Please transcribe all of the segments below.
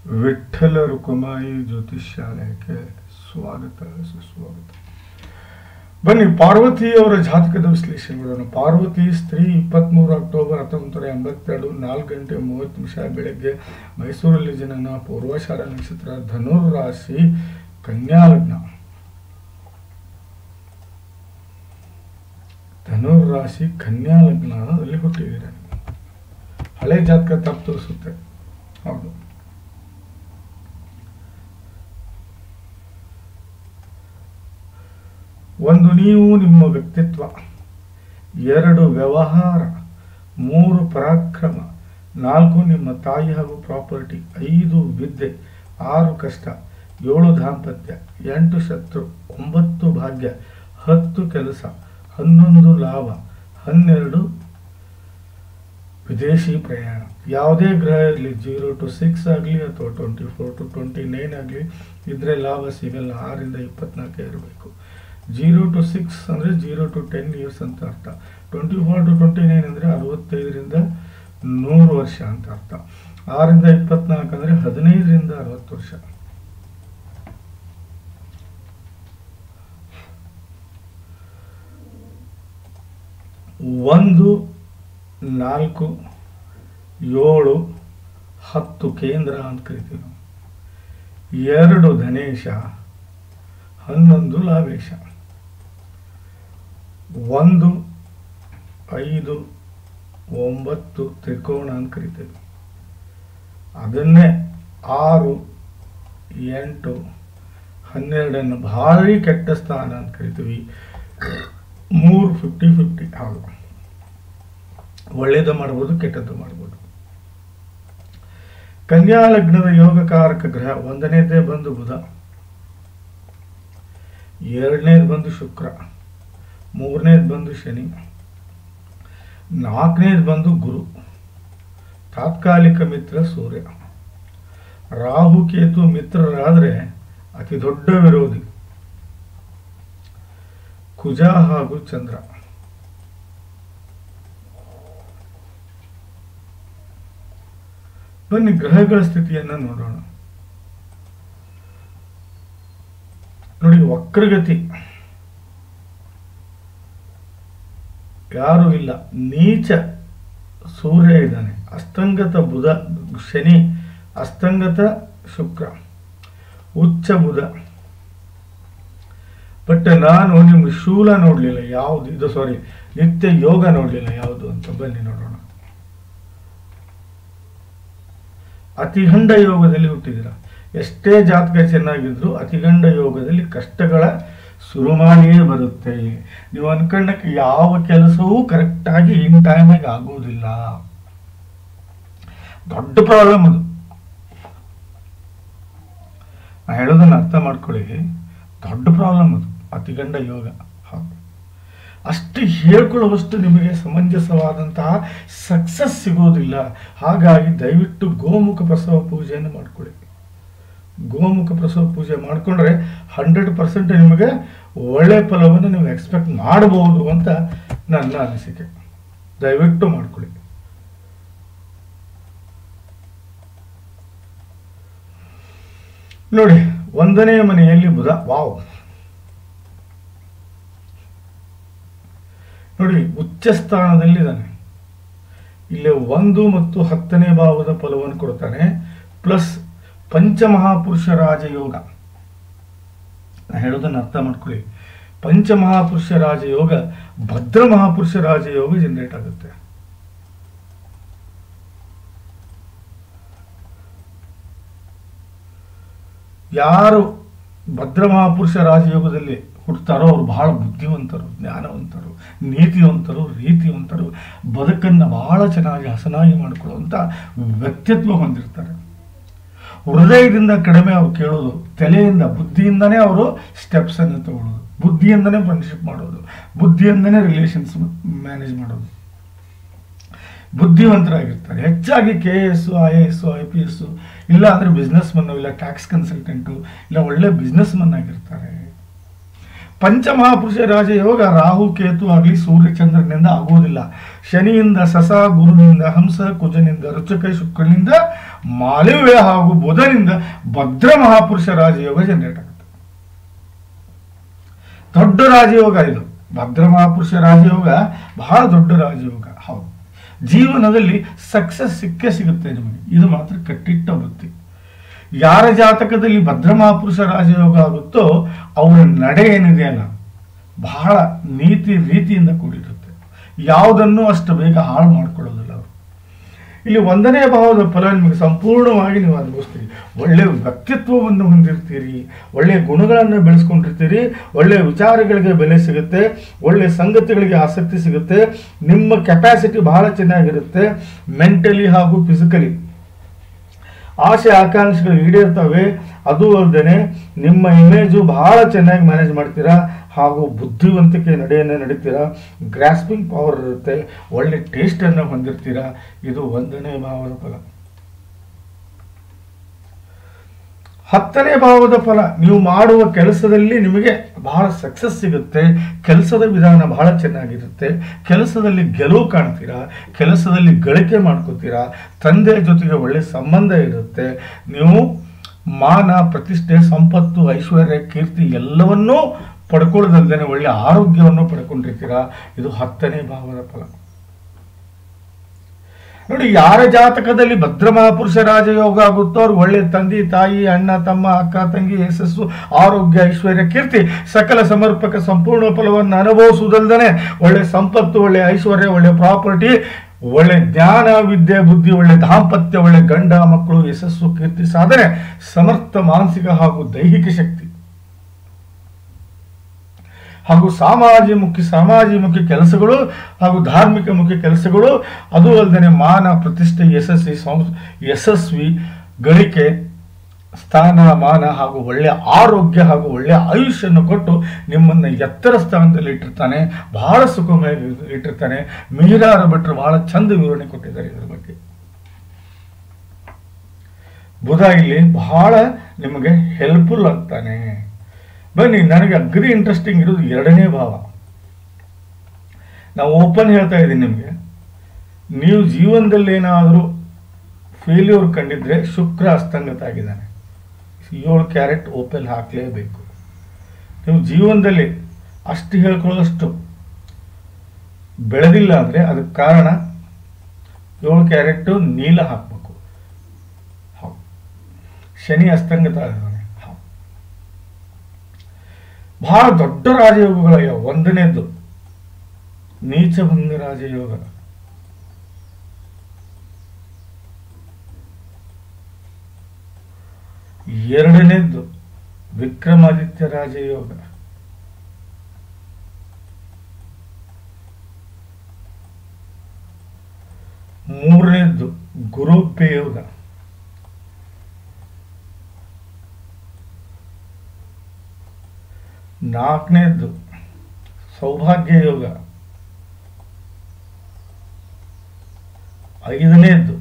ವಿಠ್ಠಲ ರುಕುಮಾಯಿ ಜ್ಯೋತಿಷ್ಯಾಲಯಕ್ಕೆ ಸ್ವಾಗತ ಸುಸ್ವಾಗತ. ಬನ್ನಿ ಪಾರ್ವತಿಯವರ ಜಾತಕದ ವಿಶ್ಲೇಷಣೆಗಳನ್ನು. ಪಾರ್ವತಿ ಸ್ತ್ರೀ 23 ಅಕ್ಟೋಬರ್ 1982 4 ಗಂಟೆ 30 ನಿಮಿಷ ಬೆಳಗ್ಗೆ ಮೈಸೂರಲ್ಲಿ ಜನನ. ಪೂರ್ವಾಷಾಢ ನಕ್ಷತ್ರ, ಧನುರ್ ರಾಶಿ, ಕನ್ಯಾ ಲಗ್ನ. ಧನುರ್ ರಾಶಿ ಕನ್ಯಾ ಲಗ್ನದಲ್ಲಿ ಹುಟ್ಟಿದ್ದೀರ. ಹಳೆ ಜಾತಕ ತಪ್ಪು ತೋರಿಸುತ್ತೆ. ಹೌದು, ಒಂದು ನೀವು ನಿಮ್ಮ ವ್ಯಕ್ತಿತ್ವ, 2 ವ್ಯವಹಾರ, 3 ಪರಾಕ್ರಮ, 4 ನಿಮ್ಮ ತಾಯಿ ಹಾಗೂ ಪ್ರಾಪರ್ಟಿ, 5 ವಿದ್ಯೆ, 6 ಕಷ್ಟ, 7 ದಾಂಪತ್ಯ, 8 ಶತ್ರು, 9 ಭಾಗ್ಯ, 10 ಕೆಲಸ, 11 ಲಾಭ, 12 ವಿದೇಶಿ ಪ್ರಯಾಣ. ಯಾವುದೇ ಗ್ರಹ ಇರಲಿ, 0 to 6 ಆಗಲಿ ಅಥವಾ 24 to 29 ಆಗಲಿ ಇದ್ರೆ ಲಾಭ ಸಿಗಲ್ಲ. 6 ರಿಂದ 24 ಇರಬೇಕು. 0 to 6 ಅಂದರೆ 0 to 10 ಇಯರ್ಸ್ ಅಂತ ಅರ್ಥ. 24 to 29 ಅಂದರೆ 65 ರಿಂದ 100 ವರ್ಷ ಅಂತ ಅರ್ಥ. 6 ರಿಂದ 24 ಅಂದರೆ 15 ರಿಂದ 60 ವರ್ಷ. ಒಂದು 4 7 10 ಕೇಂದ್ರ ಅಂತ ಕರಿತೀವಿ. 2 ಧನೇಶ, 11 ಲಾಭೇಶ. 1 5 9 ತ್ರಿಕೋಣ ಅಂತ ಕರಿತೀವಿ. ಅದನ್ನೇ 6 8 12 ಭಾರಿ ಕೆಟ್ಟ ಸ್ಥಾನ ಅಂತ ಕರಿತೀವಿ. 3 50-50. ಹೌದು, ಒಳ್ಳೇದು ಮಾಡ್ಬೋದು, ಕೆಟ್ಟದ್ದು ಮಾಡ್ಬೋದು. ಕನ್ಯಾ ಲಗ್ನದ ಯೋಗಕಾರಕ ಗ್ರಹ 1ನೇದೇ ಬಂದು ಬುಧ, 2ನೇದು ಬಂದು ಶುಕ್ರ, 3ನೇದು ಬಂದು ಶನಿ, 4ನೇದು ಬಂದು ಗುರು. ತಾತ್ಕಾಲಿಕ ಮಿತ್ರ ಸೂರ್ಯ. ರಾಹು ಕೇತು ಮಿತ್ರರಾದರೆ ಅತಿ ದೊಡ್ಡ ವಿರೋಧಿ ಕುಜ ಹಾಗೂ ಚಂದ್ರ. ಬನ್ನಿ ಗ್ರಹಗಳ ಸ್ಥಿತಿಯನ್ನ ನೋಡೋಣ. ನೋಡಿ, ವಕ್ರಗತಿ ಯಾರು ಇಲ್ಲ, ನೀಚ ಸೂರ್ಯ ಇದ್ದಾನೆ, ಅಸ್ತಂಗತ ಬುಧ ಶನಿ, ಅಸ್ತಂಗತ ಶುಕ್ರ, ಉಚ್ಚ ಬುಧ. ಬಟ್ ನಾನು ನಿಮ್ಮ ಶೂಲ ನೋಡ್ಲಿಲ್ಲ ಯಾವುದು, ಇದು ಸಾರಿ ನಿತ್ಯ ಯೋಗ ನೋಡ್ಲಿಲ್ಲ ಯಾವುದು ಅಂತ. ಬನ್ನಿ ನೋಡೋಣ. ಅತಿಗಂಡ ಯೋಗದಲ್ಲಿ ಹುಟ್ಟಿದಿರ. ಎಷ್ಟೇ ಜಾತಕ ಚೆನ್ನಾಗಿದ್ರು ಅತಿಗಂಡ ಯೋಗದಲ್ಲಿ ಕಷ್ಟಗಳ ಸುರುಮಾನಿಯೇ ಬರುತ್ತೆ. ನೀವು ಅನ್ಕೊಂಡಕ್ಕೆ ಯಾವ ಕೆಲಸವೂ ಕರೆಕ್ಟಾಗಿ ಇನ್ ಟೈಮಿಗೆ ಆಗೋದಿಲ್ಲ. ದೊಡ್ಡ ಪ್ರಾಬ್ಲಮ್ ಅದು. ನಾ ಹೇಳೋದನ್ನ ಅರ್ಥ ಮಾಡ್ಕೊಳ್ಳಿ, ದೊಡ್ಡ ಪ್ರಾಬ್ಲಮ್ ಅದು ಅತಿಗಂಡ ಯೋಗ. ಅಷ್ಟು ಹೇಳ್ಕೊಳ್ಳುವಷ್ಟು ನಿಮಗೆ ಸಮಂಜಸವಾದಂತಹ ಸಕ್ಸಸ್ ಸಿಗೋದಿಲ್ಲ. ಹಾಗಾಗಿ ದಯವಿಟ್ಟು ಗೋಮುಖ ಪ್ರಸವ ಪೂಜೆಯನ್ನು ಮಾಡ್ಕೊಳ್ಳಿ. ಗೋಮುಖ ಪ್ರಸವ ಪೂಜೆ ಮಾಡಿಕೊಂಡ್ರೆ 100% ನಿಮಗೆ ಒಳ್ಳೆ ಫಲವನ್ನು ನೀವು ಎಕ್ಸ್ಪೆಕ್ಟ್ ಮಾಡಬಹುದು ಅಂತ ನನ್ನ ಅನಿಸಿಕೆ. ದಯವಿಟ್ಟು ಮಾಡ್ಕೊಳ್ಳಿ. ನೋಡಿ, 1ನೇ ಮನೆಯಲ್ಲಿ ಬುಧ. ವಾವ್, ನೋಡಿ ಉಚ್ಚ ಸ್ಥಾನದಲ್ಲಿದ್ದಾನೆ. ಇಲ್ಲಿ 1 ಮತ್ತು 10ನೇ ಭಾವದ ಫಲವನ್ನು ಕೊಡ್ತಾನೆ. ಪ್ಲಸ್ ಪಂಚಮಹಾಪುರುಷ ರಾಜಯೋಗ. ನಾ ಹೇಳೋದನ್ನ ಅರ್ಥ ಮಾಡ್ಕೊಳ್ಳಿ. ಪಂಚಮಹಾಪುರುಷ ರಾಜಯೋಗ, ಭದ್ರ ಮಹಾಪುರುಷ ರಾಜಯೋಗ ಜನರೇಟ್ ಆಗುತ್ತೆ. ಯಾರು ಭದ್ರ ಮಹಾಪುರುಷ ರಾಜಯೋಗದಲ್ಲಿ ಹುಟ್ಟುತ್ತಾರೋ ಅವರು ಬಹಳ ಬುದ್ಧಿವಂತರು, ಜ್ಞಾನವಂತರು, ನೀತಿವಂತರು, ರೀತಿವಂತರು, ಬದುಕನ್ನು ಬಹಳ ಚೆನ್ನಾಗಿ ಹಸನಾಗಿ ಮಾಡಿಕೊಳ್ಳುವಂಥ ವ್ಯಕ್ತಿತ್ವ ಹೊಂದಿರ್ತಾರೆ. ಹೃದಯದಿಂದ ಕಡಿಮೆ ಅವ್ರು ಕೇಳೋದು, ತಲೆಯಿಂದ ಬುದ್ಧಿಯಿಂದನೇ ಅವರು ಸ್ಟೆಪ್ಸ್ ಅನ್ನು ತಗೊಳ್ಳೋದು, ಬುದ್ಧಿಯಿಂದನೇ ಫ್ರೆಂಡ್ಶಿಪ್ ಮಾಡೋದು, ಬುದ್ಧಿಯಿಂದನೇ ರಿಲೇಷನ್ಸ್ ಮ್ಯಾನೇಜ್ ಮಾಡೋದು. ಬುದ್ಧಿವಂತರಾಗಿರ್ತಾರೆ. ಹೆಚ್ಚಾಗಿ KS, IAS, IPS, ಇಲ್ಲ ಅಂದರೆ ಬಿಸ್ನೆಸ್ ಮನ್ನು, ಇಲ್ಲ ಟ್ಯಾಕ್ಸ್ ಕನ್ಸಲ್ಟೆಂಟು, ಇಲ್ಲ ಒಳ್ಳೆ ಬಿಸ್ನೆಸ್ ಮನ್ ಆಗಿರ್ತಾರೆ. ಪಂಚಮಹಾಪುರುಷ ರಾಜಯೋಗ ರಾಹು ಕೇತು ಆಗಲಿ ಸೂರ್ಯಚಂದ್ರನಿಂದ ಆಗುವುದಿಲ್ಲ. ಶನಿಯಿಂದ ಸಸ, ಗುರುವಿನಿಂದ ಹಂಸ, ಕುಜನಿಂದ ರುಚಕ, ಶುಕ್ರನಿಂದ ಮಾಲವ್ಯ ಹಾಗೂ ಬುಧನಿಂದ ಭದ್ರ ಮಹಾಪುರುಷ ರಾಜಯೋಗ ಜನರೇಟ್ ಆಗುತ್ತೆ. ದೊಡ್ಡ ರಾಜಯೋಗ ಇದು. ಭದ್ರ ಮಹಾಪುರುಷ ರಾಜಯೋಗ ಬಹಳ ದೊಡ್ಡ ರಾಜಯೋಗ. ಹೌದು, ಜೀವನದಲ್ಲಿ ಸಕ್ಸಸ್ ಸಿಕ್ಕೇ ಸಿಗುತ್ತೆ ನಿಮಗೆ, ಇದು ಮಾತ್ರ ಕಟ್ಟಿಟ್ಟ ಬುತ್ತಿ. ಯಾರ ಜಾತಕದಲ್ಲಿ ಭದ್ರ ಮಹಾಪುರುಷ ರಾಜಯೋಗ ಆಗುತ್ತೋ ಅವರ ನಡೆ ಏನಿದೆ ಅಲ್ಲ ಬಹಳ ನೀತಿ ರೀತಿಯಿಂದ ಕೂಡಿರುತ್ತೆ. ಯಾವುದನ್ನು ಅಷ್ಟು ಬೇಗ ಹಾಳು ಮಾಡ್ಕೊಳ್ಳೋದಿಲ್ಲ ಅವರು. ಇಲ್ಲಿ 1ನೇ ಭಾವದ ಫಲ ನಿಮಗೆ ಸಂಪೂರ್ಣವಾಗಿ ನೀವು ಅನುಭವಿಸ್ತೀರಿ. ಒಳ್ಳೆಯ ವ್ಯಕ್ತಿತ್ವವನ್ನು ಹೊಂದಿರ್ತೀರಿ, ಒಳ್ಳೆಯ ಗುಣಗಳನ್ನು ಬೆಳೆಸ್ಕೊಂಡಿರ್ತೀರಿ, ಒಳ್ಳೆಯ ವಿಚಾರಗಳಿಗೆ ಬೆಲೆ ಸಿಗುತ್ತೆ, ಒಳ್ಳೆಯ ಸಂಗತಿಗಳಿಗೆ ಆಸಕ್ತಿ ಸಿಗುತ್ತೆ, ನಿಮ್ಮ ಕೆಪಾಸಿಟಿ ಬಹಳ ಚೆನ್ನಾಗಿರುತ್ತೆ. ಮೆಂಟಲಿ ಹಾಗೂ ಫಿಸಿಕಲಿ ಆಸೆ ಆಕಾಂಕ್ಷೆಗಳು ಈಡೇರ್ತವೆ. ಅದು ಅಲ್ಲದೆ ನಿಮ್ಮ ಇಮೇಜು ಬಹಳ ಚೆನ್ನಾಗಿ ಮ್ಯಾನೇಜ್ ಮಾಡ್ತೀರಾ ಹಾಗೂ ಬುದ್ಧಿವಂತಿಕೆ ನಡೆಯನ್ನು ನಡೀತೀರಾ. ಗ್ರಾಸ್ಪಿಂಗ್ ಪವರ್ ಇರುತ್ತೆ, ಒಳ್ಳೆ ಟೇಸ್ಟನ್ನು ಹೊಂದಿರ್ತೀರಾ. ಇದು 1ನೇ ಭಾವದ ಫಲ. 10ನೇ ಭಾವದ ಫಲ, ನೀವು ಮಾಡುವ ಕೆಲಸದಲ್ಲಿ ನಿಮಗೆ ಬಹಳ ಸಕ್ಸಸ್ ಸಿಗುತ್ತೆ. ಕೆಲಸದ ವಿಧಾನ ಬಹಳ ಚೆನ್ನಾಗಿರುತ್ತೆ. ಕೆಲಸದಲ್ಲಿ ಗೆಲುವು ಕಾಣ್ತೀರಾ, ಕೆಲಸದಲ್ಲಿ ಗಳಿಕೆ ಮಾಡ್ಕೋತೀರಾ, ತಂದೆಯ ಜೊತೆಗೆ ಒಳ್ಳೆ ಸಂಬಂಧ ಇರುತ್ತೆ. ನೀವು ಮಾನ, ಪ್ರತಿಷ್ಠೆ, ಸಂಪತ್ತು, ಐಶ್ವರ್ಯ, ಕೀರ್ತಿ ಎಲ್ಲವನ್ನೂ ಪಡ್ಕೊಳ್ಳೋದಲ್ಲದೆ ಒಳ್ಳೆ ಆರೋಗ್ಯವನ್ನು ಪಡ್ಕೊಂಡಿರ್ತೀರಾ. ಇದು 10ನೇ ಭಾವದ ಫಲ. ನೋಡಿ, ಯಾರ ಜಾತಕದಲ್ಲಿ ಭದ್ರ ಮಹಾಪುರುಷ ರಾಜಯೋಗ ಆಗುತ್ತೋ ಅವ್ರು ಒಳ್ಳೆ ತಂದೆ ತಾಯಿ, ಅಣ್ಣ ತಮ್ಮ, ಅಕ್ಕ ತಂಗಿ, ಯಶಸ್ಸು, ಆರೋಗ್ಯ, ಐಶ್ವರ್ಯ, ಕೀರ್ತಿ, ಸಕಲ ಸಮರ್ಪಕ ಸಂಪೂರ್ಣ ಫಲವನ್ನು ಅನುಭವಿಸುವುದಲ್ಲದೆ ಒಳ್ಳೆ ಸಂಪತ್ತು, ಒಳ್ಳೆ ಐಶ್ವರ್ಯ, ಒಳ್ಳೆ ಪ್ರಾಪರ್ಟಿ, ಒಳ್ಳೆ ಜ್ಞಾನ, ವಿದ್ಯೆ, ಬುದ್ಧಿ, ಒಳ್ಳೆ ದಾಂಪತ್ಯ, ಒಳ್ಳೆ ಗಂಡ ಮಕ್ಕಳು, ಯಶಸ್ಸು, ಕೀರ್ತಿ, ಸಾಧನೆ, ಸಮರ್ಥ ಮಾನಸಿಕ ಹಾಗೂ ದೈಹಿಕ ಶಕ್ತಿ ಹಾಗೂ ಸಮಾಜಮುಖಿ ಕೆಲಸಗಳು ಹಾಗೂ ಧಾರ್ಮಿಕ ಮುಖಿ ಕೆಲಸಗಳು, ಅದು ಅಲ್ಲದೆ ಮಾನ, ಪ್ರತಿಷ್ಠೆ, ಯಶಸ್ವಿ ಗಳಿಕೆ, ಸ್ಥಾನ, ಮಾನ ಹಾಗೂ ಒಳ್ಳೆಯ ಆರೋಗ್ಯ ಹಾಗೂ ಒಳ್ಳೆಯ ಆಯುಷ್ಯನ್ನು ಕೊಟ್ಟು ನಿಮ್ಮನ್ನು ಎತ್ತರ ಸ್ಥಾನದಲ್ಲಿ ಇಟ್ಟಿರ್ತಾನೆ. ಬಹಳ ಸುಖಮಯ ಇಟ್ಟಿರ್ತಾನೆ. ಮಿಹಿರಾರ ಭಟ್ರು ಬಹಳ ಚಂದ ವಿವರಣೆ ಕೊಟ್ಟಿದ್ದಾರೆ ಇದರ ಬಗ್ಗೆ. ಬುಧ ಇಲ್ಲಿ ಬಹಳ ನಿಮಗೆ ಹೆಲ್ಪ್ಫುಲ್ ಆಗ್ತಾನೆ. ಬನ್ನಿ, ನನಗೆ ಅಗ್ರಿ ಇಂಟ್ರೆಸ್ಟಿಂಗ್ ಇರೋದು 2ನೇ ಭಾವ. ನಾವು ಓಪನ್ ಹೇಳ್ತಾ ಇದ್ದೀನಿ ನಿಮಗೆ, ನೀವು ಜೀವನದಲ್ಲಿ ಏನಾದರೂ ಫೇಲ್ಯೂರ್ ಕಂಡಿದ್ರೆ ಶುಕ್ರ ಅಸ್ತಂಗತ ಆಗಿದ್ದಾನೆ. 7 ಕ್ಯಾರೆಟ್ ಓಪೆಲ್ ಹಾಕಲೇಬೇಕು. ನೀವು ಜೀವನದಲ್ಲಿ ಅಷ್ಟು ಹೇಳ್ಕೊಳ್ಳೋದಷ್ಟು ಬೆಳೆದಿಲ್ಲ ಅಂದರೆ ಅದಕ್ಕೆ ಕಾರಣ 7 ಕ್ಯಾರೆಟ್ ನೀಲ ಹಾಕಬೇಕು. ಹೌದು, ಶನಿ ಅಸ್ತಂಗತ ಆಗಿದ್ದಾನೆ. ಬಹಳ ದೊಡ್ಡ ರಾಜಯೋಗಗಳಯ್ಯ. 1ನೇದ್ದು ನೀಚಭಂಗ ರಾಜಯೋಗ, 2ನೇದ್ದು ವಿಕ್ರಮಾದಿತ್ಯ ರಾಜಯೋಗ, 3ನೇದ್ದು ಗುರುಭ್ಯ ಯೋಗ, 4ನೇದ್ದು ಸೌಭಾಗ್ಯ ಯೋಗ, 5ನೇದ್ದು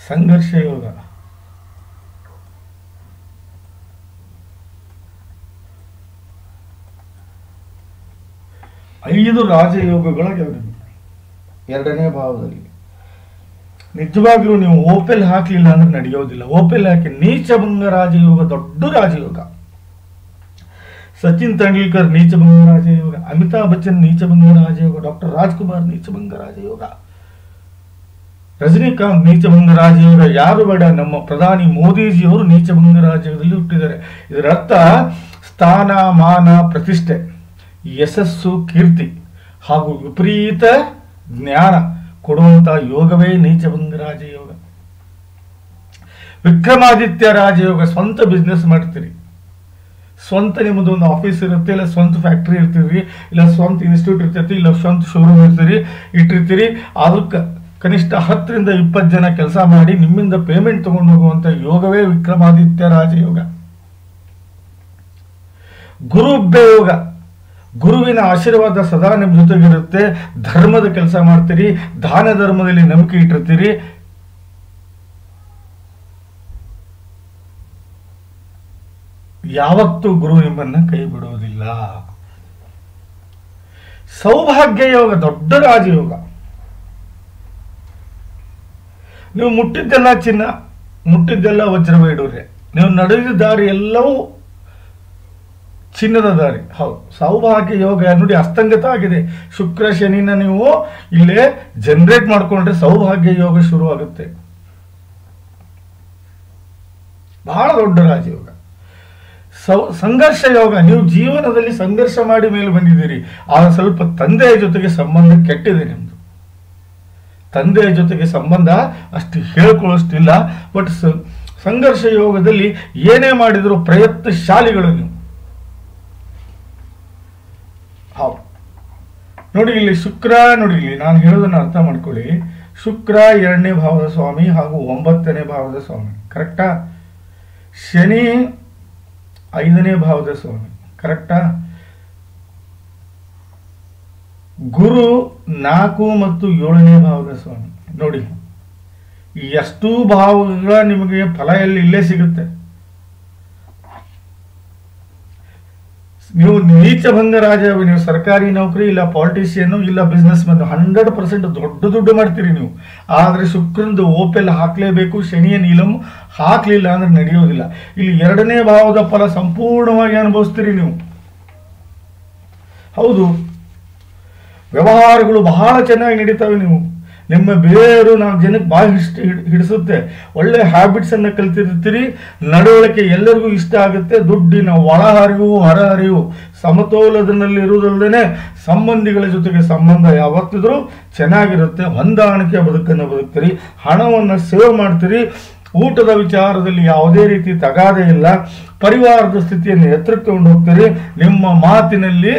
ಸಂಘರ್ಷ ಯೋಗ, 5 ರಾಜಯೋಗಗಳ 2ನೇ ಭಾವದಲ್ಲಿ. ನಿಜವಾಗ್ಲೂ ನೀವು ಓಪೆಲ್ ಹಾಕಲಿಲ್ಲ ಅಂದ್ರೆ ನಡೆಯೋದಿಲ್ಲ. ಓಪೆಲ್ ಹಾಕಿ ನೀಚಭಂಗ ರಾಜಯೋಗ ದೊಡ್ಡ ರಾಜಯೋಗ. ಸಚಿನ್ ತೆಂಡೂಲ್ಕರ್ ನೀಚಭಂಗ ರಾಜಯೋಗ, ಅಮಿತಾಬ್ ಬಚ್ಚನ್ ನೀಚಭಂಗ ರಾಜಯೋಗ, ಡಾಕ್ಟರ್ ರಾಜ್ಕುಮಾರ್ ನೀಚಭಂಗ ರಾಜಯೋಗ, ರಜನಿಕಾಂತ್ ನೀಚಭಂಗ ರಾಜಯೋಗ. ಯಾರು ಬೇಡ, ನಮ್ಮ ಪ್ರಧಾನಿ ಮೋದಿಜಿಯವರು ನೀಚಭಂಗ ರಾಜಯೋಗದಲ್ಲಿ ಹುಟ್ಟಿದ್ದಾರೆ. ಇದರ ಅರ್ಥ ಸ್ಥಾನ, ಮಾನ, ಪ್ರತಿಷ್ಠೆ, ಯಶಸ್ಸು, ಕೀರ್ತಿ ಹಾಗೂ ವಿಪರೀತ ಜ್ಞಾನ ಕೊಡುವಂತಹ ಯೋಗವೇ ನೀಚಭಂಗ ರಾಜಯೋಗ. ವಿಕ್ರಮಾದಿತ್ಯ ರಾಜಯೋಗ, ಸ್ವಂತ ಬಿಸ್ನೆಸ್ ಮಾಡ್ತೀರಿ, ಸ್ವಂತ ನಿಮ್ಮದು ಒಂದು ಆಫೀಸ್ ಇರುತ್ತೆ, ಇಲ್ಲ ಸ್ವಂತ ಫ್ಯಾಕ್ಟ್ರಿ ಇರ್ತೀರಿ, ಇಲ್ಲ ಸ್ವಂತ ಇನ್ಸ್ಟಿಟ್ಯೂಟ್ ಇರ್ತೈತಿ, ಇಲ್ಲ ಸ್ವಂತ ಶೋರೂಮ್ ಇಟ್ಟಿರ್ತೀರಿ. ಅದಕ್ಕೆ ಕನಿಷ್ಠ 10 ರಿಂದ 20 ಜನ ಕೆಲಸ ಮಾಡಿ ನಿಮ್ಮಿಂದ ಪೇಮೆಂಟ್ ತಗೊಂಡು ಹೋಗುವಂತ ಯೋಗವೇ ವಿಕ್ರಮಾದಿತ್ಯ ರಾಜಯೋಗ. ಗುರುಭ್ಯ ಯೋಗ, ಗುರುವಿನ ಆಶೀರ್ವಾದ ಸದಾ ನಿಮ್ಮ ಜೊತೆಗಿರುತ್ತೆ. ಧರ್ಮದ ಕೆಲಸ ಮಾಡ್ತೀರಿ, ದಾನ ಧರ್ಮದಲ್ಲಿ ನಂಬಿಕೆ ಇಟ್ಟಿರ್ತೀರಿ. ಯಾವತ್ತೂ ಗುರು ನಿಮ್ಮನ್ನ ಕೈ ಬಿಡುವುದಿಲ್ಲ. ಸೌಭಾಗ್ಯ ಯೋಗ ದೊಡ್ಡ ರಾಜಯೋಗ. ನೀವು ಮುಟ್ಟಿದ್ದೆಲ್ಲ ಚಿನ್ನ, ಮುಟ್ಟಿದ್ದೆಲ್ಲ ವಜ್ರವೈಡೂರ್ಯ, ನೀವು ನಡೆದ ದಾರಿ ಎಲ್ಲವೂ ಚಿನ್ನದ ದಾರಿ. ಹೌದು, ಸೌಭಾಗ್ಯ ಯೋಗ ನೋಡಿ ಅಸ್ತಂಗತ ಆಗಿದೆ. ಶುಕ್ರ ಶನಿನ ನೀವು ಇಲ್ಲೇ ಜನರೇಟ್ ಮಾಡಿಕೊಂಡ್ರೆ ಸೌಭಾಗ್ಯ ಯೋಗ ಶುರುವಾಗುತ್ತೆ. ಬಹಳ ದೊಡ್ಡ ರಾಜಯೋಗ. ಸಂಘರ್ಷ ಯೋಗ, ನೀವು ಜೀವನದಲ್ಲಿ ಸಂಘರ್ಷ ಮಾಡಿ ಮೇಲೆ ಬಂದಿದ್ದೀರಿ. ಆಗ ಸ್ವಲ್ಪ ತಂದೆಯ ಜೊತೆಗೆ ಸಂಬಂಧ ಕೆಟ್ಟಿದೆ ನಿಮ್ದು. ತಂದೆಯ ಜೊತೆಗೆ ಸಂಬಂಧ ಅಷ್ಟು ಹೇಳ್ಕೊಳ್ಳೋಷ್ಟಿಲ್ಲ. ಬಟ್ ಸಂಘರ್ಷ ಯೋಗದಲ್ಲಿ ಏನೇ ಮಾಡಿದ್ರು ಪ್ರಯತ್ನಶಾಲಿಗಳು ನೀವು. ಹೌದು, ನೋಡಿ ಇಲ್ಲಿ ಶುಕ್ರ, ನೋಡಿ ಇಲ್ಲಿ ನಾನು ಹೇಳೋದನ್ನ ಅರ್ಥ ಮಾಡ್ಕೊಳ್ಳಿ. ಶುಕ್ರ 2ನೇ ಭಾವದ ಸ್ವಾಮಿ ಹಾಗೂ 9ನೇ ಭಾವದ ಸ್ವಾಮಿ, ಕರೆಕ್ಟಾ? ಶನಿ 5ನೇ ಭಾವದ ಸ್ವಾಮಿ, ಕರೆಕ್ಟಾ? ಗುರು 4 ಮತ್ತು 7ನೇ ಭಾವದ ಸ್ವಾಮಿ. ನೋಡಿ ಎಷ್ಟು ಭಾವಗಳ ನಿಮಗೆ ಫಲ ಇಲ್ಲೇ ಸಿಗುತ್ತೆ. ನೀವು ನೀಚಭಂಗ ರಾಜ, ನೀವು ಸರ್ಕಾರಿ ನೌಕರಿ, ಇಲ್ಲ ಪಾಲಿಟಿಷಿಯನ್, ಇಲ್ಲ ಬಿಸ್ನೆಸ್ ಮ್ಯಾನ್, 100% ದೊಡ್ಡ ದುಡ್ಡು ಮಾಡ್ತೀರಿ ನೀವು. ಆದ್ರೆ ಶುಕ್ರಂದು ಓಪೆಲ್ ಹಾಕ್ಲೇಬೇಕು, ಶನಿಯ ನೀಲಂ ಹಾಕ್ಲಿಲ್ಲ ಅಂದ್ರೆ ನಡೆಯೋದಿಲ್ಲ. ಇಲ್ಲಿ 2ನೇ ಭಾವದ ಫಲ ಸಂಪೂರ್ಣವಾಗಿ ಅನುಭವಿಸ್ತೀರಿ ನೀವು. ಹೌದು, ವ್ಯವಹಾರಗಳು ಬಹಳ ಚೆನ್ನಾಗಿ ನಡೀತವೆ. ನೀವು ನಿಮ್ಮ ಬೇರು ನಾವು ಜನಕ್ಕೆ ಭಾಳ ಹಿಡಿಸುತ್ತೆ. ಒಳ್ಳೆ ಹ್ಯಾಬಿಟ್ಸ್ ಅನ್ನ ಕಲ್ತಿರ್ತೀರಿ. ನಡವಳಿಕೆ ಎಲ್ಲರಿಗೂ ಇಷ್ಟ ಆಗುತ್ತೆ. ದುಡ್ಡಿನ ಒಳಹರಿವು ಹೊರಹರಿವು ಸಮತೋಲನದಲ್ಲಿ ಇರುವುದಲ್ಲದೆ ಸಂಬಂಧಿಗಳ ಜೊತೆಗೆ ಸಂಬಂಧ ಯಾವತ್ತಿದ್ರೂ ಚೆನ್ನಾಗಿರುತ್ತೆ. ಹೊಂದಾಣಿಕೆ ಬದುಕನ್ನು ಬದುಕ್ತೀರಿ. ಹಣವನ್ನು ಸೇವ್ ಮಾಡ್ತೀರಿ. ಊಟದ ವಿಚಾರದಲ್ಲಿ ಯಾವುದೇ ರೀತಿ ತಗಾದೆ ಇಲ್ಲ. ಪರಿವಾರದ ಸ್ಥಿತಿಯನ್ನು ಎತ್ತರಕ್ಕೆ ಕೊಂಡು ಹೋಗ್ತೀರಿ. ನಿಮ್ಮ ಮಾತಿನಲ್ಲಿ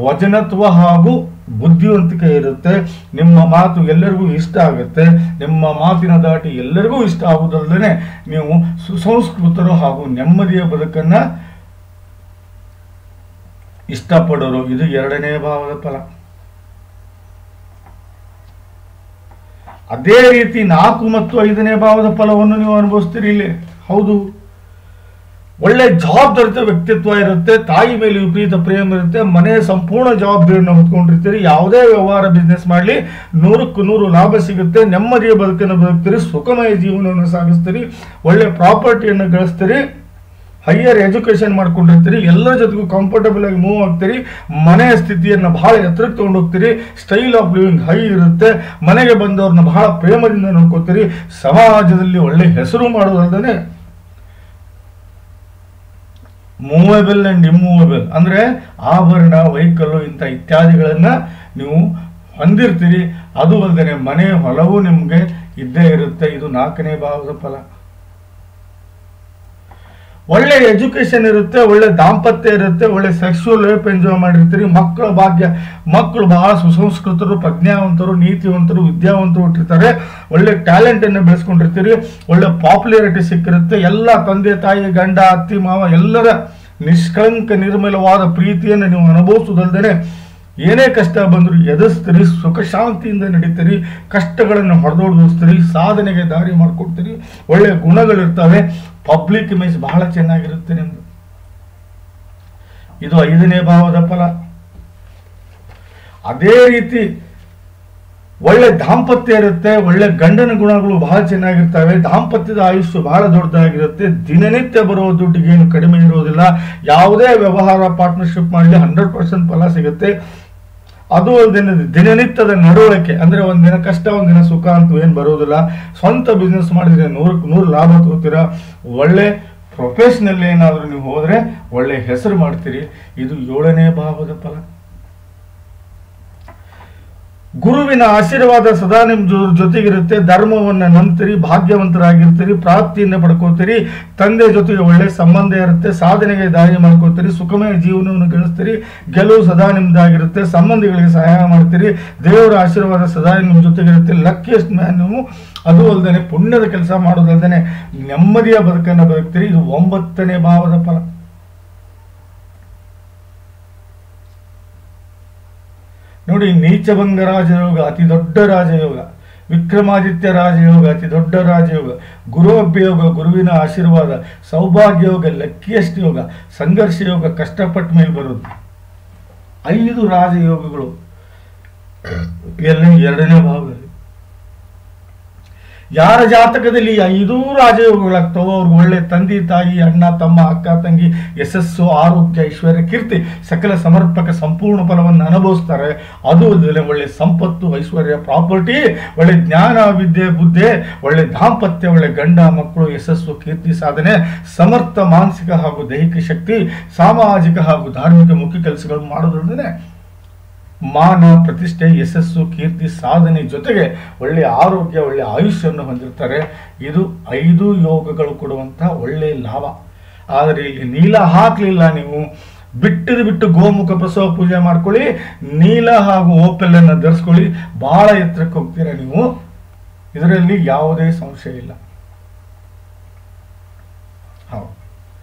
ವಚನತ್ವ ಹಾಗೂ ಬುದ್ಧಿವಂತಿಕೆ ಇರುತ್ತೆ. ನಿಮ್ಮ ಮಾತು ಎಲ್ಲರಿಗೂ ಇಷ್ಟ ಆಗುತ್ತೆ. ನಿಮ್ಮ ಮಾತಿನ ದಾಟಿ ಎಲ್ಲರಿಗೂ ಇಷ್ಟ ಆಗುವುದಲ್ಲದೆ ನೀವು ಸುಸಂಸ್ಕೃತರು ಹಾಗೂ ನೆಮ್ಮದಿಯ ಬದುಕನ್ನ ಇಷ್ಟಪಡೋರು. ಇದು 2ನೇ ಭಾವದ ಫಲ. ಅದೇ ರೀತಿ 4 ಮತ್ತು 5ನೇ ಭಾವದ ಫಲವನ್ನು ನೀವು ಅನುಭವಿಸ್ತೀರಿ ಇಲ್ಲಿ. ಹೌದು, ಒಳ್ಳೆ ಜವಾಬ್ದಾರಿತ ವ್ಯಕ್ತಿತ್ವ ಇರುತ್ತೆ. ತಾಯಿ ಮೇಲೆ ವಿಪರೀತ ಪ್ರೇಮ ಇರುತ್ತೆ. ಮನೆಯ ಸಂಪೂರ್ಣ ಜವಾಬ್ದಾರಿಯನ್ನು ಹೊತ್ಕೊಂಡಿರ್ತೀರಿ. ಯಾವುದೇ ವ್ಯವಹಾರ ಬಿಸ್ನೆಸ್ ಮಾಡಲಿ 100ಕ್ಕೆ 100 ಲಾಭ ಸಿಗುತ್ತೆ. ನೆಮ್ಮದಿಯ ಬದುಕನ್ನು ಬದುಕ್ತೀರಿ. ಸುಖಮಯ ಜೀವನವನ್ನು ಸಾಗಿಸ್ತೀರಿ. ಒಳ್ಳೆ ಪ್ರಾಪರ್ಟಿಯನ್ನು ಗಳಿಸ್ತೀರಿ. Higher education ಮಾಡ್ಕೊಂಡಿರ್ತೀರಿ. ಎಲ್ಲರ ಜೊತೆಗೂ ಕಂಫರ್ಟಬಲ್ ಆಗಿ ಮೂವ್ ಆಗ್ತೀರಿ. ಮನೆಯ ಸ್ಥಿತಿಯನ್ನು ಬಹಳ ಎತ್ತರಕ್ಕೆ ತಗೊಂಡು ಹೋಗ್ತೀರಿ. ಸ್ಟೈಲ್ ಆಫ್ ಲಿವಿಂಗ್ ಹೈ ಇರುತ್ತೆ. ಮನೆಗೆ ಬಂದವ್ರನ್ನ ಬಹಳ ಪ್ರೇಮದಿಂದ ನೋಡ್ಕೋತೀರಿ. ಸಮಾಜದಲ್ಲಿ ಒಳ್ಳೆ ಹೆಸರು ಮಾಡೋದಲ್ಲದೆ ಮೂವೇಬಲ್ ಅಂಡ್ ಇಮ್ಮೂವೇಬಲ್ ಅಂದ್ರೆ ಆಭರಣ, ವೆಹಿಕಲ್ ಇಂಥ ಇತ್ಯಾದಿಗಳನ್ನ ನೀವು ಹೊಂದಿರ್ತೀರಿ. ಅದು ಅಲ್ಲದೆ ಮನೆ ಹೊಲವು ನಿಮ್ಗೆ ಇದ್ದೇ ಇರುತ್ತೆ. ಇದು 4ನೇ ಭಾವದ ಫಲ. ಒಳ್ಳೆ ಎಜುಕೇಶನ್ ಇರುತ್ತೆ. ಒಳ್ಳೆ ದಾಂಪತ್ಯ ಇರುತ್ತೆ. ಒಳ್ಳೆ ಸೆಕ್ಸುವಲ್ ಲೈಫ್ ಎಂಜಾಯ್ ಮಾಡಿರ್ತೀರಿ. ಮಕ್ಕಳ ಭಾಗ್ಯ, ಮಕ್ಕಳು ಬಹಳ ಸುಸಂಸ್ಕೃತರು, ಪ್ರಜ್ಞಾವಂತರು, ನೀತಿವಂತರು, ವಿದ್ಯಾವಂತರು ಹುಟ್ಟಿರ್ತಾರೆ. ಒಳ್ಳೆ ಟ್ಯಾಲೆಂಟ್ ಅನ್ನು ಬೆಳೆಸ್ಕೊಂಡಿರ್ತೀರಿ. ಒಳ್ಳೆ ಪಾಪ್ಯುಲಾರಿಟಿ ಸಿಕ್ಕಿರುತ್ತೆ. ಎಲ್ಲ ತಂದೆ ತಾಯಿ, ಗಂಡ, ಅತ್ತಿ ಮಾವ ಎಲ್ಲರ ನಿಷ್ಕಳಂಕ ನಿರ್ಮಲವಾದ ಪ್ರೀತಿಯನ್ನು ನೀವು ಅನುಭವಿಸುವುದಲ್ಲದೆ ಏನೇ ಕಷ್ಟ ಬಂದರೂ ಎದುರಿಸ್ತೀರಿ. ಸುಖ ಶಾಂತಿಯಿಂದ ನಡೀತೀರಿ. ಕಷ್ಟಗಳನ್ನು ಹೊಡೆದೋಡಿಸ್ತೀರಿ. ಸಾಧನೆಗೆ ದಾರಿ ಮಾಡಿಕೊಡ್ತೀರಿ. ಒಳ್ಳೆ ಗುಣಗಳಿರ್ತವೆ. ಪಬ್ಲಿಕ್ ಇಮೇಜ್ ಬಹಳ ಚೆನ್ನಾಗಿರುತ್ತೆ ನಿಮ್ದು. ಇದು 5ನೇ ಭಾವದ ಫಲ. ಅದೇ ರೀತಿ ಒಳ್ಳೆ ದಾಂಪತ್ಯ ಇರುತ್ತೆ. ಒಳ್ಳೆ ಗಂಡನ ಗುಣಗಳು ಬಹಳ ಚೆನ್ನಾಗಿರ್ತವೆ. ದಾಂಪತ್ಯದ ಆಯುಷ್ಯ ಬಹಳ ದೊಡ್ಡದಾಗಿರುತ್ತೆ. ದಿನನಿತ್ಯ ಬರುವ ದುಡ್ಡಿಗೆ ಏನು ಕಡಿಮೆ ಇರೋದಿಲ್ಲ. ಯಾವುದೇ ವ್ಯವಹಾರ ಪಾರ್ಟ್ನರ್ಶಿಪ್ ಮಾಡಲಿ 100% ಫಲ ಸಿಗುತ್ತೆ. ಅದು ದಿನನಿತ್ಯದ ನಡವಳಿಕೆ ಅಂದ್ರೆ ಒಂದಿನ ಕಷ್ಟ ಒಂದಿನ ಸುಖ ಅಂತ ಏನು ಬರೋದಿಲ್ಲ. ಸ್ವಂತ ಬಿಸ್ನೆಸ್ ಮಾಡಿದ್ರೆ 100ಕ್ಕೆ 100 ಲಾಭ ತಗೋತೀರಾ. ಒಳ್ಳೆ ಪ್ರೊಫೆಷನಲ್ ಏನಾದರೂ ನೀವು ಹೋದ್ರೆ ಒಳ್ಳೆ ಹೆಸರು ಮಾಡ್ತೀರಿ. ಇದು 7ನೇ ಭಾವದ ಫಲ. ಗುರುವಿನ ಆಶೀರ್ವಾದ ಸದಾ ನಿಮ್ಮ ಜೊತೆಗಿರುತ್ತೆ. ಧರ್ಮವನ್ನು ನಂಬ್ತೀರಿ. ಭಾಗ್ಯವಂತರಾಗಿರ್ತೀರಿ. ಪ್ರಾಪ್ತಿಯನ್ನು ಪಡ್ಕೋತೀರಿ. ತಂದೆ ಜೊತೆಗೆ ಒಳ್ಳೆ ಸಂಬಂಧ ಇರುತ್ತೆ. ಸಾಧನೆಗೆ ದಾರಿ ಮಾಡ್ಕೋತೀರಿ. ಸುಖಮಯ ಜೀವನವನ್ನು ಗಳಿಸ್ತೀರಿ. ಗೆಲುವು ಸದಾ ನಿಮ್ದಾಗಿರುತ್ತೆ. ಸಂಬಂಧಿಗಳಿಗೆ ಸಹಾಯ ಮಾಡ್ತೀರಿ. ದೇವರ ಆಶೀರ್ವಾದ ಸದಾ ನಿಮ್ಮ ಜೊತೆಗಿರುತ್ತೆ. ಲಕ್ಕಿಯಸ್ಟ್ ಮ್ಯಾನ್ ನೀವು. ಅದು ಅಲ್ಲದೆ ಪುಣ್ಯದ ಕೆಲಸ ಮಾಡೋದಲ್ಲದೆ ನೆಮ್ಮದಿಯ ಬದುಕನ್ನು ಬದುಕ್ತೀರಿ. ಇದು 9ನೇ ಭಾವದ ಫಲ. ನೋಡಿ, ನೀಚಭಂಗ ರಾಜಯೋಗ ಅತಿ ದೊಡ್ಡ ರಾಜಯೋಗ. ವಿಕ್ರಮಾದಿತ್ಯ ರಾಜಯೋಗ, ಅತಿ ದೊಡ್ಡ ರಾಜಯೋಗ, ಗುರುಭ್ಯೋಗ, ಗುರುವಿನ ಆಶೀರ್ವಾದ, ಸೌಭಾಗ್ಯ ಯೋಗ, ಲಕ್ಕಿಯಸ್ಟ್ ಯೋಗ, ಸಂಘರ್ಷ ಯೋಗ, ಕಷ್ಟಪಟ್ಟ ಮೇಲೆ ಬರೋದು. 5 ರಾಜಯೋಗಗಳು ಎರಡನೇ ಭಾಗದಲ್ಲಿ. ಯಾರ ಜಾತಕದಲ್ಲಿ 5 ರಾಜಯೋಗಗಳಾಗ್ತಾವೋ ಅವ್ರಿಗೆ ಒಳ್ಳೆ ತಂದೆ ತಾಯಿ, ಅಣ್ಣ ತಮ್ಮ, ಅಕ್ಕ ತಂಗಿ, ಯಶಸ್ಸು, ಆರೋಗ್ಯ, ಐಶ್ವರ್ಯ, ಕೀರ್ತಿ, ಸಕಲ ಸಮರ್ಪಕ ಸಂಪೂರ್ಣ ಫಲವನ್ನು ಅನುಭವಿಸ್ತಾರೆ. ಅದು ಒಳ್ಳೆ ಸಂಪತ್ತು, ಐಶ್ವರ್ಯ, ಪ್ರಾಪರ್ಟಿ, ಒಳ್ಳೆ ಜ್ಞಾನ, ವಿದ್ಯೆ, ಬುದ್ಧಿ, ಒಳ್ಳೆ ದಾಂಪತ್ಯ, ಒಳ್ಳೆ ಗಂಡ ಮಕ್ಕಳು, ಯಶಸ್ಸು, ಕೀರ್ತಿ, ಸಾಧನೆ, ಸಮರ್ಥ ಮಾನಸಿಕ ಹಾಗೂ ದೈಹಿಕ ಶಕ್ತಿ, ಸಾಮಾಜಿಕ ಹಾಗೂ ಧಾರ್ಮಿಕ ಮುಖ್ಯ ಕೆಲಸಗಳು ಮಾಡೋದ್ರೊಂದಿಗೆ ಮಾನ, ಪ್ರತಿಷ್ಠೆ, ಯಶಸ್ಸು, ಕೀರ್ತಿ, ಸಾಧನೆ ಜೊತೆಗೆ ಒಳ್ಳೆ ಆರೋಗ್ಯ, ಒಳ್ಳೆ ಆಯುಷ್ಯವನ್ನು ಹೊಂದಿರ್ತಾರೆ. ಇದು 5 ಯೋಗಗಳು ಕೊಡುವಂತಹ ಒಳ್ಳೆಯ ಲಾಭ. ಆದರೆ ಇಲ್ಲಿ ನೀಲ ಹಾಕಲಿಲ್ಲ, ನೀವು ಬಿಟ್ಟು ಗೋಮುಖ ಪ್ರಸವ ಪೂಜೆ ಮಾಡ್ಕೊಳ್ಳಿ, ನೀಲ ಹಾಗೂ ಓಪೆಲ್ಲನ್ನು ಧರಿಸ್ಕೊಳ್ಳಿ, ಬಹಳ ಎತ್ತರಕ್ಕೆ ಹೋಗ್ತೀರಾ ನೀವು. ಇದರಲ್ಲಿ ಯಾವುದೇ ಸಂಶಯ ಇಲ್ಲ. ಹೌದು,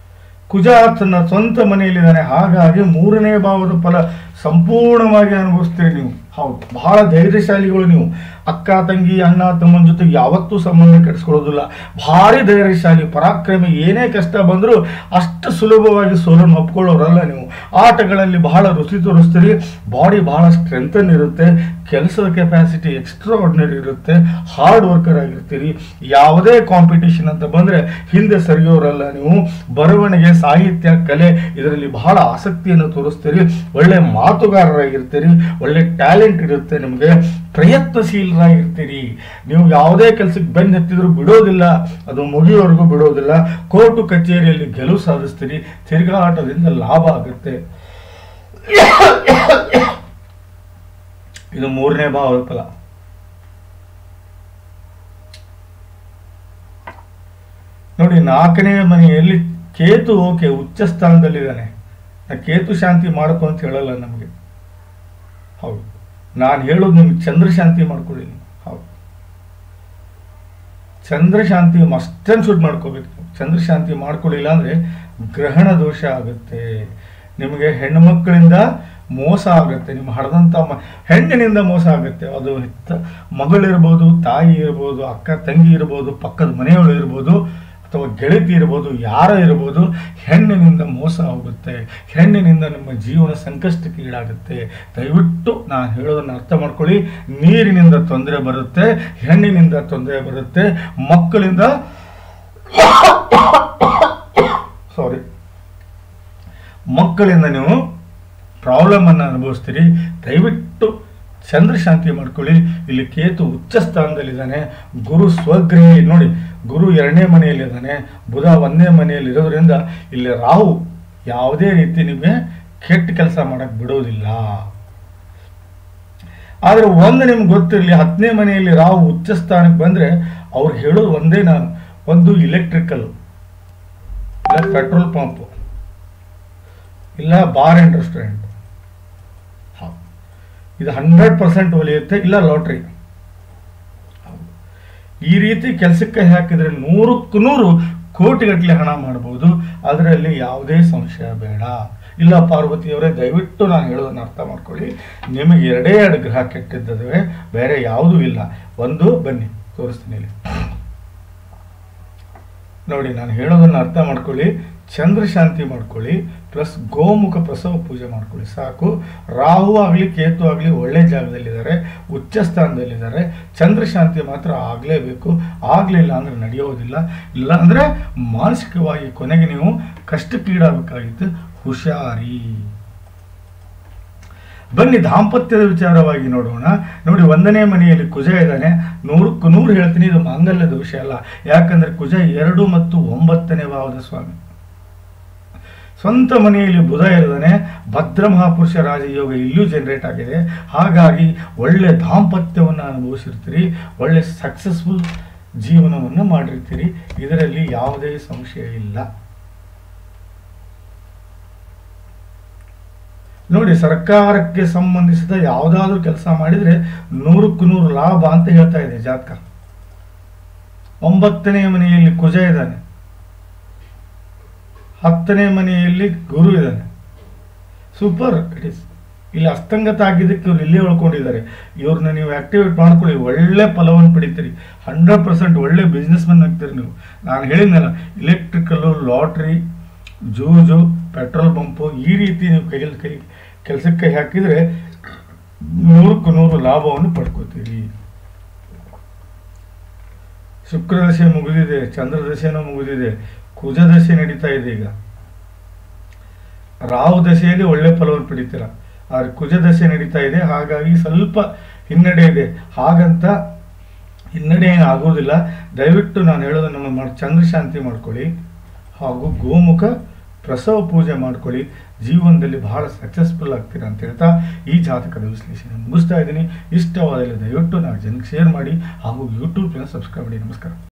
ಕುಜ ತನ್ನ ಸ್ವಂತ ಮನೆಯಲ್ಲಿದ್ದಾನೆ, ಹಾಗಾಗಿ 3ನೇ ಭಾವದ ಫಲ ಸಂಪೂರ್ಣವಾಗಿ ಅನುಭವಿಸ್ತೀರಿ ನೀವು. ಹೌದು, ಬಹಳ ಧೈರ್ಯಶಾಲಿಗಳು ನೀವು. ಅಕ್ಕ ತಂಗಿ, ಅಣ್ಣ ತಮ್ಮನ ಜೊತೆಗೆ ಯಾವತ್ತೂ ಸಂಬಂಧ ಕೆಡಿಸ್ಕೊಳ್ಳೋದಿಲ್ಲ. ಭಾರಿ ಧೈರ್ಯಶಾಲಿ, ಪರಾಕ್ರಮಿ. ಏನೇ ಕಷ್ಟ ಬಂದರೂ ಅಷ್ಟು ಸುಲಭವಾಗಿ ಸೋಲನ್ನು ಒಪ್ಕೊಳ್ಳೋರಲ್ಲ ನೀವು. ಆಟಗಳಲ್ಲಿ ಬಹಳ ರುಚಿ ತೋರಿಸ್ತೀರಿ, ಬಾಡಿ ಬಹಳ ಸ್ಟ್ರೆಂಥನ್ ಇರುತ್ತೆ, ಕೆಲಸದ ಕೆಪಾಸಿಟಿ ಎಕ್ಸ್ಟ್ರಾ ಆರ್ಡಿನರಿ ಇರುತ್ತೆ, ಹಾರ್ಡ್ ವರ್ಕರ್ ಆಗಿರ್ತೀರಿ. ಯಾವುದೇ ಕಾಂಪಿಟೇಷನ್ ಅಂತ ಬಂದರೆ ಹಿಂದೆ ಸರಿಯೋರಲ್ಲ ನೀವು. ಬರವಣಿಗೆ, ಸಾಹಿತ್ಯ, ಕಲೆ ಇದರಲ್ಲಿ ಬಹಳ ಆಸಕ್ತಿಯನ್ನು ತೋರಿಸ್ತೀರಿ, ಒಳ್ಳೆ ಮಾತುಗಾರರಾಗಿರ್ತೀರಿ, ಒಳ್ಳೆ ಟ್ಯಾಲೆಂಟ್ ಇರುತ್ತೆ ನಿಮಗೆ, ಪ್ರಯತ್ನಶೀಲರಾಗಿರ್ತೀರಿ. ನೀವು ಯಾವುದೇ ಕೆಲಸಕ್ಕೆ ಬೆನ್ನು ಹತ್ತಿದ್ರು ಬಿಡೋದಿಲ್ಲ, ಅದು ಮುಗಿಯೋವರೆಗೂ ಬಿಡೋದಿಲ್ಲ. ಕೋರ್ಟು ಕಚೇರಿಯಲ್ಲಿ ಗೆಲುವು ಸಾಧಿಸ್ತೀರಿ, ತಿರುಗಾಟದಿಂದ ಲಾಭ ಆಗುತ್ತೆ. ಇದು 3ನೇ ಭಾವದ ಫಲ. ನೋಡಿ, 4ನೇ ಮನೆಯಲ್ಲಿ ಕೇತು ಓಕೆ ಉಚ್ಚ ಸ್ಥಾನದಲ್ಲಿದ್ದಾನೆ. ಕೇತು ಶಾಂತಿ ಮಾಡ್ಕೊ ಅಂತ ಹೇಳಲ್ಲ ನಮಗೆ. ಹೌದು, ನಾನು ಹೇಳೋದು ನಿಮ್ಗೆ ಚಂದ್ರ ಶಾಂತಿ ಮಾಡ್ಕೊಳ್ಳಿ. ಹೌದು, ಚಂದ್ರ ಶಾಂತಿ ಮಸ್ಟ್ ಅಂಡ್ ಶುಡ್ ಮಾಡ್ಕೋಬೇಕು. ಚಂದ್ರ ಶಾಂತಿ ಮಾಡ್ಕೊಳ್ಳಿಲ್ಲ ಅಂದ್ರೆ ಗ್ರಹಣ ದೋಷ ಆಗುತ್ತೆ, ನಿಮಗೆ ಹೆಣ್ಣುಮಕ್ಕಳಿಂದ ಮೋಸ ಆಗುತ್ತೆ, ನಿಮ್ಮ ಹಡದಂಥ ಹೆಣ್ಣಿನಿಂದ ಮೋಸ ಆಗುತ್ತೆ. ಅದು ಮಗಳಿರ್ಬೋದು, ತಾಯಿ ಇರ್ಬೋದು, ಅಕ್ಕ ತಂಗಿ ಇರ್ಬೋದು, ಪಕ್ಕದ ಮನೆಯವರು ಇರ್ಬೋದು, ಅಥವಾ ಗೆಳತಿ ಇರ್ಬೋದು, ಯಾರ ಇರ್ಬೋದು, ಹೆಣ್ಣಿನಿಂದ ಮೋಸ ಹೋಗುತ್ತೆ, ಹೆಣ್ಣಿನಿಂದ ನಿಮ್ಮ ಜೀವನ ಸಂಕಷ್ಟಕ್ಕೆ ಈಡಾಗುತ್ತೆ. ದಯವಿಟ್ಟು ನಾನು ಹೇಳೋದನ್ನು ಅರ್ಥ ಮಾಡ್ಕೊಳ್ಳಿ. ನೀರಿನಿಂದ ತೊಂದರೆ ಬರುತ್ತೆ, ಹೆಣ್ಣಿನಿಂದ ತೊಂದರೆ ಬರುತ್ತೆ, ಮಕ್ಕಳಿಂದ ಮಕ್ಕಳಿಂದ ನೀವು ಪ್ರಾಬ್ಲಮ್ ಅನ್ನು ಅನುಭವಿಸ್ತೀರಿ. ದಯವಿಟ್ಟು ಚಂದ್ರ ಶಾಂತಿ ಮಾಡ್ಕೊಳ್ಳಿ. ಇಲ್ಲಿ ಕೇತು ಉಚ್ಚ ಸ್ಥಾನದಲ್ಲಿದ್ದಾನೆ, ಗುರು ಸ್ವಗೃಹಿ. ನೋಡಿ, ಗುರು 2ನೇ ಮನೆಯಲ್ಲಿದ್ದಾನೆ, ಬುಧ 1ನೇ ಮನೆಯಲ್ಲಿ ಇರೋದ್ರಿಂದ ಇಲ್ಲಿ ರಾಹು ಯಾವುದೇ ರೀತಿ ನಿಮಗೆ ಕೆಟ್ಟ ಕೆಲಸ ಮಾಡಕ್ ಬಿಡೋದಿಲ್ಲ. ಆದ್ರೆ ಒಂದು ನಿಮ್ಗೆ ಗೊತ್ತಿರಲಿ, 10ನೇ ಮನೆಯಲ್ಲಿ ರಾಹು ಉಚ್ಚ ಸ್ಥಾನಕ್ಕೆ ಬಂದ್ರೆ ಅವ್ರು ಹೇಳೋದು ಒಂದೇ, ಒಂದು ಇಲೆಕ್ಟ್ರಿಕಲ್, ಇಲ್ಲ ಪೆಟ್ರೋಲ್ ಪಂಪ್, ಇಲ್ಲ ಬಾರ್ ಅಂಡ್ ರೆಸ್ಟೋರೆಂಟ್, ಇದು 100% ಒಲಿಯುತ್ತೆ, ಇಲ್ಲ ಲಾಟ್ರಿ. ಈ ರೀತಿ ಕೆಲಸಕ್ಕೆ ಹಾಕಿದ್ರೆ 100ಕ್ಕೆ 100 ಕೋಟಿಗಟ್ಟಲೆ ಹಣ ಮಾಡಬಹುದು. ಅದರಲ್ಲಿ ಯಾವುದೇ ಸಂಶಯ ಬೇಡ. ಇಲ್ಲ ಪಾರ್ವತಿಯವರೇ, ದಯವಿಟ್ಟು ನಾನು ಹೇಳೋದನ್ನು ಅರ್ಥ ಮಾಡ್ಕೊಳ್ಳಿ. ನಿಮಗೆ 2 ಗ್ರಹ ಕೆಟ್ಟಿದ್ದವೆ, ಬೇರೆ ಯಾವುದೂ ಇಲ್ಲ. ಒಂದು ಬನ್ನಿ ತೋರಿಸ್ತೀನಿ ಇಲ್ಲಿ ನೋಡಿ. ನಾನು ಹೇಳೋದನ್ನು ಅರ್ಥ ಮಾಡ್ಕೊಳ್ಳಿ. ಚಂದ್ರ ಶಾಂತಿ ಮಾಡ್ಕೊಳ್ಳಿ, ಪ್ಲಸ್ ಗೋಮುಖ ಪ್ರಸವ ಪೂಜೆ ಮಾಡ್ಕೊಳ್ಳಿ, ಸಾಕು. ರಾಹು ಆಗಲಿ ಕೇತು ಆಗಲಿ ಒಳ್ಳೆ ಜಾಗದಲ್ಲಿದ್ದಾರೆ, ಉಚ್ಚ ಸ್ಥಾನದಲ್ಲಿದ್ದಾರೆ. ಚಂದ್ರ ಶಾಂತಿ ಮಾತ್ರ ಆಗಲೇಬೇಕು. ಆಗಲಿಲ್ಲ ಅಂದರೆ ನಡೆಯೋದಿಲ್ಲ. ಇಲ್ಲ ಅಂದರೆ ಮಾನಸಿಕವಾಗಿ ಕೊನೆಗೆ ನೀವು ಕಷ್ಟಕ್ಕೀಡಾಗಬೇಕಾಗಿತ್ತು. ಹುಷಾರಿ. ಬನ್ನಿ ದಾಂಪತ್ಯದ ವಿಚಾರವಾಗಿ ನೋಡೋಣ. ನೋಡಿ, 1ನೇ ಮನೆಯಲ್ಲಿ ಕುಜ ಇದ್ದಾನೆ. 100ಕ್ಕೆ 100 ಹೇಳ್ತೀನಿ, ಇದು ಮಾಂಗಲ್ಯದ ವಿಷಯ ಅಲ್ಲ. ಯಾಕಂದ್ರೆ ಕುಜ 2 ಮತ್ತು 9ನೇ ಭಾವದ ಸ್ವಾಮಿ. ಸ್ವಂತ ಮನೆಯಲ್ಲಿ ಬುಧ ಇದ್ದಾನೆ. ಭದ್ರ ಮಹಾಪುರುಷ ರಾಜಯೋಗ ಇಲ್ಲೂ ಜನರೇಟ್ ಆಗಿದೆ. ಹಾಗಾಗಿ ಒಳ್ಳೆ ದಾಂಪತ್ಯವನ್ನು ಅನುಭವಿಸಿರ್ತೀರಿ, ಒಳ್ಳೆ ಸಕ್ಸಸ್ಫುಲ್ ಜೀವನವನ್ನು ಮಾಡಿರ್ತೀರಿ. ಇದರಲ್ಲಿ ಯಾವುದೇ ಸಂಶಯ ಇಲ್ಲ. ನೋಡಿ, ಸರ್ಕಾರಕ್ಕೆ ಸಂಬಂಧಿಸಿದ ಯಾವುದಾದ್ರೂ ಕೆಲಸ ಮಾಡಿದ್ರೆ 100ಕ್ಕೆ 100 ಲಾಭ ಅಂತ ಹೇಳ್ತಾ ಇದೆ ಜಾತಕ. 9ನೇ ಮನೆಯಲ್ಲಿ ಕುಜ ಇದ್ದಾನೆ, 10ನೇ ಮನೆಯಲ್ಲಿ ಗುರು ಇದ್ದಾನೆ. ಸೂಪರ್. ಇಟ್ ಇಸ್ ಇಲ್ಲಿ ಅಸ್ತಂಗತ ಆಗಿದ್ದಕ್ಕೆ ಇವ್ರು ಇಲ್ಲೇ ಉಳ್ಕೊಂಡಿದ್ದಾರೆ. ಇವ್ರನ್ನ ನೀವು ಆಕ್ಟಿವೇಟ್ ಮಾಡ್ಕೊಳ್ಳಿ, ಒಳ್ಳೆ ಫಲವನ್ನು ಪಡಿತೀರಿ. 100% ಒಳ್ಳೆ ಬಿಸ್ನೆಸ್ ಮನ್ ಆಗ್ತೀರಿ ನೀವು. ನಾನು ಹೇಳಿದ್ನಲ್ಲ, ಇಲೆಕ್ಟ್ರಿಕಲ್ಲು, ಲಾಟ್ರಿ, ಜೂಜು, ಪೆಟ್ರೋಲ್ ಬಂಪು, ಈ ರೀತಿ ನೀವು ಕೆಲಸಕ್ಕೆ ಕೈ ಹಾಕಿದರೆ 100ಕ್ಕೆ 100 ಲಾಭವನ್ನು ಪಡ್ಕೋತೀರಿ. ಶುಕ್ರ ದಶೆ ಮುಗಿದಿದೆ, ಚಂದ್ರ ದಶೆನೂ ಮುಗಿದಿದೆ, ಕುಜ ದಶೆ ನಡೀತಾ ಇದೆ. ಈಗ ರಾಹು ದಶೆಯಲ್ಲಿ ಒಳ್ಳೆ ಫಲವನ್ನು ಪಡಿತೀರ, ಆದರೆ ಕುಜ ದಶೆ ನಡೀತಾ ಇದೆ, ಹಾಗಾಗಿ ಸ್ವಲ್ಪ ಹಿನ್ನಡೆ ಇದೆ. ಹಾಗಂತ ಹಿನ್ನಡೆ ಏನು ಆಗೋದಿಲ್ಲ. ದಯವಿಟ್ಟು ನಾನು ಹೇಳೋದನ್ನು ಚಂದ್ರ ಶಾಂತಿ ಮಾಡ್ಕೊಳ್ಳಿ, ಹಾಗೂ ಗೋಮುಖ ಪ್ರಸವ ಪೂಜೆ ಮಾಡ್ಕೊಳ್ಳಿ. ಜೀವನದಲ್ಲಿ ಬಹಳ ಸಕ್ಸಸ್ಫುಲ್ ಆಗ್ತೀರಾ ಅಂತ ಹೇಳ್ತಾ ಈ ಜಾತಕದ ವಿಶ್ಲೇಷಣೆ ಮುಗಿಸ್ತಾ ಇದ್ದೀನಿ. ಇಷ್ಟವಾದಲ್ಲಿ ದಯವಿಟ್ಟು ನಾವು ಜನಕ್ಕೆ ಶೇರ್ ಮಾಡಿ ಹಾಗೂ ಯೂಟ್ಯೂಬ್ನ ಸಬ್ಸ್ಕ್ರೈಬ್ ಮಾಡಿ. ನಮಸ್ಕಾರ.